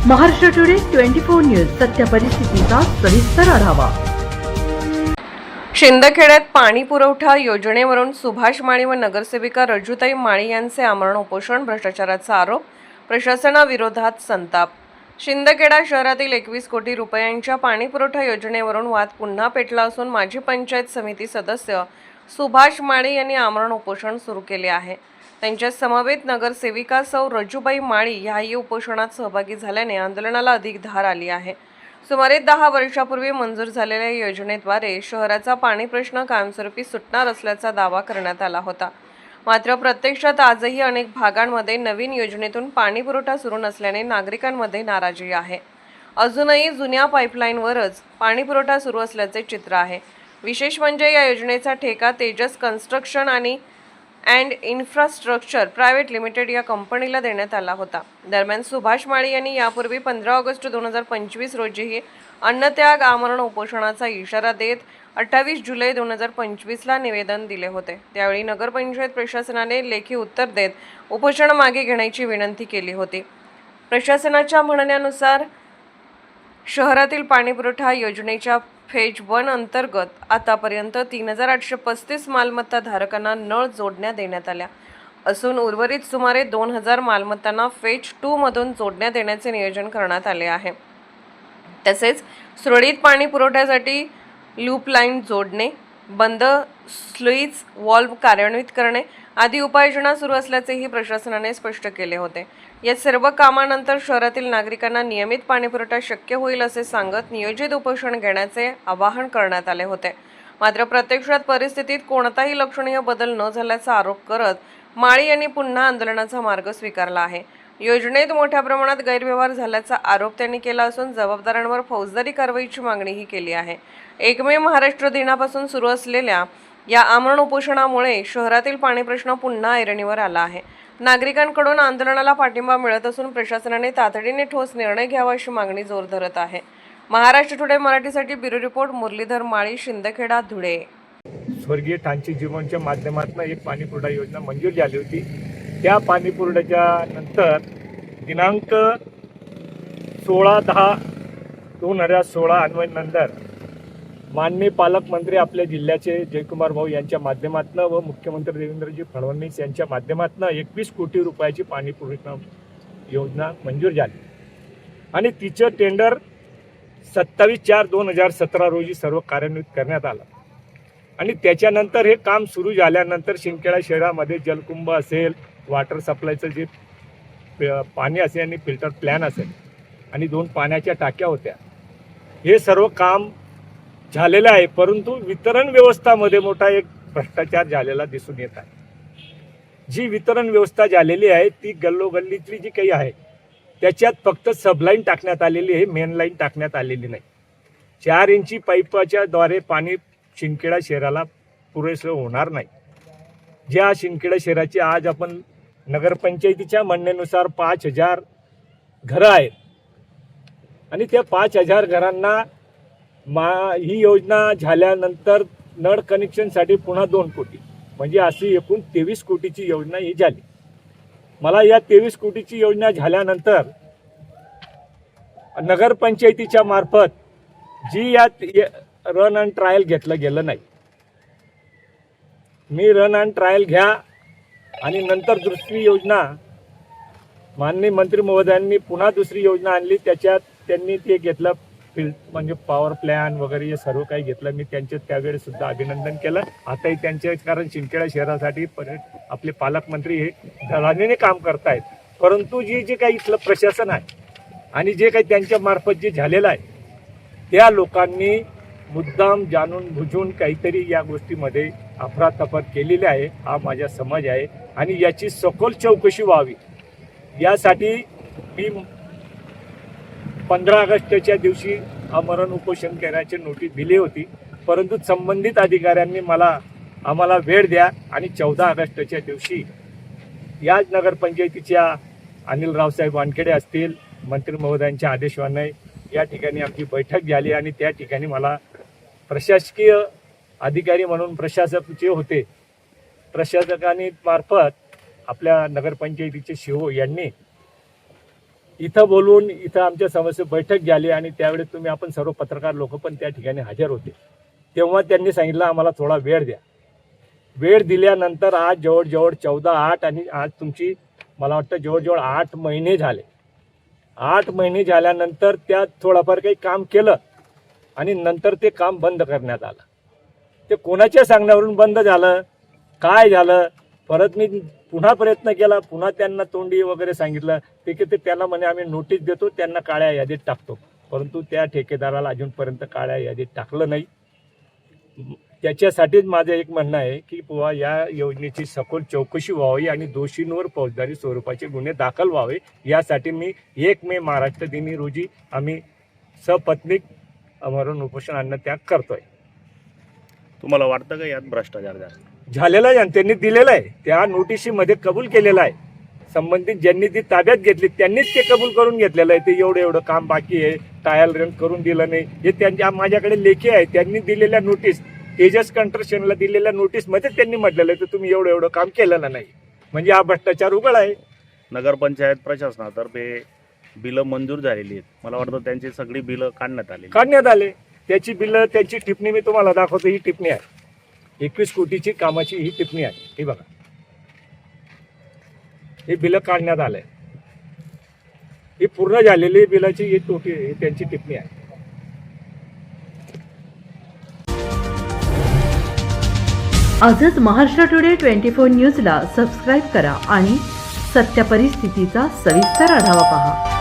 Maharashtra today 24 news सत्य परिस्थितीचा सविस्तर आढावा। शिंदखेड्यात पाणी पुरवठा योजनेवरून सुभाष माळी व नगरसेविका रजुताई माळी यांचे आमरण उपोषण, भ्रष्टाचाराचा आरोप, प्रशासनाविरोधात संताप। शिंदखेडा शहरातील 21 कोटी रुपयांच्या पाणी पुरवठा योजनेवरून वाद पुन्हा पेटला असून माजी पंचायत समिती सदस्य सुभाष माळी यांनी आमरण उपोषण सुरू केले आहे। त्यांच्या समवेत नगरसेविका सौ रजुबाई माळी ह्याही उपोषणात सहभागी झाल्याने आंदोलनाला अधिक धार आली आहे। सुमारे 10 वर्षापूर्वी मंजूर झालेल्या योजनेद्वारे शहराचा पाणी प्रश्न कायमस्वरूपी सुटणार असल्याचा दावा करण्यात आला होता। मात्र प्रत्यक्षात आजही अनेक भागांमध्ये नवीन योजनेतून पाणी पुरवठा सुरू नसल्याने नागरिकांमध्ये नाराजी आहे। अजूनही जुन्या पाईपलाईनवरच पाणी पुरवठा सुरू असल्याचे चित्र आहे। विशेष म्हणजे या योजनेचा ठेका Tejas construction and infrastructure private limited या कंपनीला देण्यात आला होता। दरम्यान सुभाष माळी यांनी यापूर्वी 15 ऑगस्ट 2025 रोजीही अन्नत्याग आमरण उपोषणाचा इशारा देत 28 जुलै 2025 ला निवेदन दिले होते। त्यावेळी नगरपंचायत प्रशासनाने लेखी उत्तर देत उपोषण मागे घेण्याची विनंती केली होती। प्रशासनाच्या म्हणण्यानुसार शहरातील पाणीपुरवठा योजनेच्या फेज 1 अंतर्गत आतापर्यंत 3835 मालमत्ता धारकांना नळ जोडण्या देण्यात आल्या असून उर्वरित सुमारे 2000 मालमत्तांना फेज 2 मधून जोडण्या देण्याचे नियोजन करण्यात आले आहे। तसेच सुरळीत पाणी पुरवठ्यासाठी लूप लाईन जोडणे, बंद स्लुईज व्हॉल्व्ह कार्यान्वित करणे आदी उपाययोजना सुरू असल्याचेही प्रशासनाने स्पष्ट केले होते। या सर्व कामानंतर शहरातील नागरिकांना नियमित पाणीपुरवठा शक्य होईल असे सांगत नियोजित उपोषण घेण्याचे आवाहन करण्यात आले होते। मात्र प्रत्यक्षात परिस्थितीत कोणताही लक्षणीय बदल न झाल्याचा आरोप करत माळी यांनी पुन्हा आंदोलनाचा मार्ग स्वीकारला आहे। योजनेत मोठ्या प्रमाणात गैरव्यवहार झाल्याचा आरोप त्यांनी केला असून जबाबदारांवर फौजदारी कारवाईची मागणीही केली आहे। 1 मे महाराष्ट्र दिनापासून सुरू असलेल्या या आमरण उपोषणामुळे शहरातील पाणी प्रश्न पुन्हा ऐरणीवर आला आहे। नागरिकांकडून आंदोलनाला पाठिंबा मिळत असून प्रशासनाने तातडीने ठोस निर्णय घ्यावा अशी मागणी जोर धरत आहे। महाराष्ट्र टुडे मराठीसाठी ब्युरो रिपोर्ट मुरलीधर माळी, शिंदखेडा, धुळे। स्वर्गीय ठाणची जीवनच्या माध्यमातून एक पाणी पुरवठा योजना मंजूर झाली होती। त्या पाणी पुरवठ्याच्या नंतर दिनांक 16/10/2016 अन्वयानंतर माननीय पालकमंत्री आपल्या जिल्ह्याचे जयकुमार भाऊ यांच्या माध्यमातून व मुख्यमंत्री देवेंद्रजी फडणवीस यांच्या माध्यमातून 21 कोटी रुपयाची पाणी पुरवठा योजना मंजूर झाली आणि तिचं टेंडर 27/4/2017 रोजी सर्व कार्यान्वित करण्यात आलं आणि त्याच्यानंतर हे काम सुरू झाल्यानंतर शिंदखेडा शहरामध्ये जलकुंभ असेल, वॉटर सप्लायचं जे पाणी असेल आणि फिल्टर प्लॅन असेल आणि 2 पाण्याच्या टाक्या होत्या, हे सर्व काम झालेलं आहे। परंतु वितरण व्यवस्थामध्ये मोठा एक भ्रष्टाचार झालेला दिसून येत आहे। जी वितरण व्यवस्था झालेली आहे ती गल्लोगल्लीतली जी काही आहे त्याच्यात फक्त सबलाईन टाकण्यात आलेली आहे, मेन लाईन टाकण्यात आलेली नाही। 4 इंची पाईपाच्या द्वारे पाणी शिंदखेडा शहराला पुरेसं होणार नाही। ज्या शिंदखेडा शहराची आज आपण नगरपंचायतीच्या म्हणण्यानुसार 5000 घरं आहेत आणि त्या 5000 घरांना ही योजना झाल्यानंतर नळ कनेक्शनसाठी पुन्हा 2 कोटी म्हणजे अशी एकूण 23 कोटीची योजना ही झाली। मला या 23 कोटीची योजना झाल्यानंतर नगरपंचायतीच्या मार्फत जी यात रन अँड ट्रायल घेतलं गेलं नाही। मी रन अँड ट्रायल घ्या आणि नंतर दुसरी योजना माननीय मंत्री महोदयांनी पुन्हा दुसरी योजना आणली, त्याच्यात त्यांनी ते घेतलं म्हणजे पॉवर प्लॅन वगैरे हे सर्व काही घेतलं। मी त्यांचे त्यावेळेस सुद्धा अभिनंदन केलं। आताही त्यांचे कारण शिंदखेडा शहरासाठी आपले पालकमंत्री हे धडाधडीने काम करतायत। परंतु जे काही इथलं प्रशासन आहे आणि जे काही त्यांच्या मार्फत जे झालेलं आहे त्या लोकांनी मुद्दाम जाणून बुजून काहीतरी या गोष्टीमध्ये अफरातफर केलेली आहे, हा माझा समज आहे आणि याची सखोल चौकशी व्हावी यासाठी मी 15 ऑगस्टच्या दिवशी आमरण उपोषण करण्याची नोटीस दिली होती। परंतु संबंधित अधिकाऱ्यांनी आम्हाला वेळ द्या आणि 14 ऑगस्टच्या दिवशी याच नगरपंचायतीच्या अनिल रावसाहेब वानखेडे असतील, मंत्री महोदयांच्या आदेशाने या ठिकाणी आमची बैठक झाली आणि त्या ठिकाणी मला प्रशासकीय अधिकारी म्हणून प्रशासक जे होते प्रशासकांनी मार्फत आपल्या नगरपंचायतीचे शिओ यांनी इथं बोलवून इथं आमच्या समस्या बैठक झाली आणि त्यावेळेस तुम्ही आपण सर्व पत्रकार लोक पण त्या ठिकाणी हजर होते. तेव्हा त्यांनी सांगितलं आम्हाला थोडा वेळ द्या. वेळ दिल्यानंतर आज जवळजवळ 14-8 आणि आज तुमची मला वाटतं जवळजवळ 8 महिने झाले. 8 महिने झाल्यानंतर त्यात थोडंफार काही काम केलं आणि नंतर ते काम बंद करण्यात आलं. ते कोणाच्या सांगण्यावरून बंद झालं, काय झालं, परत मी पुन्हा प्रयत्न केला, पुन्हा त्यांना तोंडी वगैरे सांगितलं ते की ते त्याला म्हणे आम्ही नोटीस देतो, त्यांना काळ्या यादीत टाकतो. परंतु त्या ठेकेदाराला अजूनपर्यंत काळ्या यादीत टाकलं नाही. त्याच्यासाठीच माझं एक म्हणणं आहे की बुवा या योजनेची सखोल चौकशी व्हावी आणि दोषींवर फौजदारी स्वरूपाचे गुन्हे दाखल व्हावे. यासाठी मी 1 मे महाराष्ट्र दिनी रोजी आम्ही सपत्नीक आमरण उपोषण अन्नत्याग करतोय. तुम्हाला वाटतं का यात भ्रष्टाचार झालेला आहे आणि त्यांनी दिलेला आहे, त्या नोटिशीमध्ये कबूल केलेला आहे. संबंधित ज्यांनी ती ताब्यात घेतली त्यांनीच ते कबूल करून घेतलेलं आहे. ते एवढं काम बाकी आहे, ट्रायल रन करून दिलं नाही, हे त्यांच्या माझ्याकडे लेखी आहे. त्यांनी दिलेल्या नोटीस, तेजस कंस्ट्रक्शनला दिलेल्या नोटीसमध्ये त्यांनी म्हटलेलं आहे तर तुम्ही एवढं काम केलेलं नाही, म्हणजे हा भ्रष्टाचार उघड आहे. नगरपंचायत प्रशासनातर्फे बिलं मंजूर झालेली आहेत. मला वाटतं त्यांची सगळी बिलं काढण्यात आले. त्याची बिलं, त्याची टिप्पणी मी तुम्हाला दाखवतो. ही टिप्पणी आहे 21 कोटीची कामाची, ही टिप्पणी आहे. ही बघा, हे बिलं काढण्यात आलंय. ही पूर्ण झालेली बिलाची ही त्यांची टिप्पणी आहे. आजच महाराष्ट्र टुडे 24 न्यूजला सबस्क्राईब करा आणि सत्य परिस्थितीचा सविस्तर आढावा पहा.